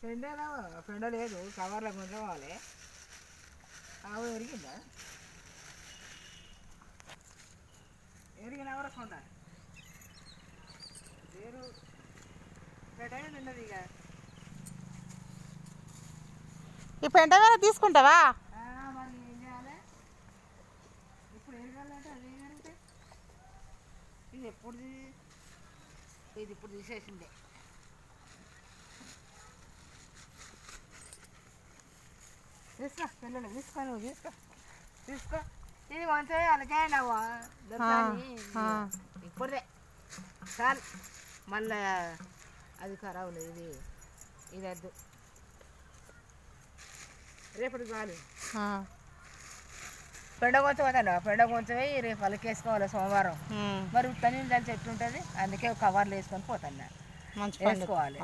పెండ లేదు, కవర్లో కొంచెం ఆవు ఎరిగిందా? ఎరిగిన వరకు ఉండాలి. వేరు పెండ ఉండదు ఇక. ఈ పెంట వేరే తీసుకుంటావా? మరి ఏం చేయాలి ఇప్పుడు? ఎరగాలంటే అది ఏం జరుగుతాయి? ఇది ఎప్పుడు, ఇది ఇప్పుడు తీసేసిందే. తీసుకో పిల్లలు, తీసుకో, నువ్వు తీసుకో తీసుకో. ఇది మంచిగా అలాగేనావా ఇప్పుడే చాలు. మళ్ళా అది ఖరాబ్ లేదు. ఇది వద్దు, రేపటి చాలు. పెండ కొంచెం వద్దా? పెండ కొంచెం రేపు అలకేసుకోవాలి సోమవారం. మరి ఉత్తని దాని చెట్టు ఉంటుంది, అందుకే కవర్లు వేసుకొని పోతాను. వేసుకోవాలి.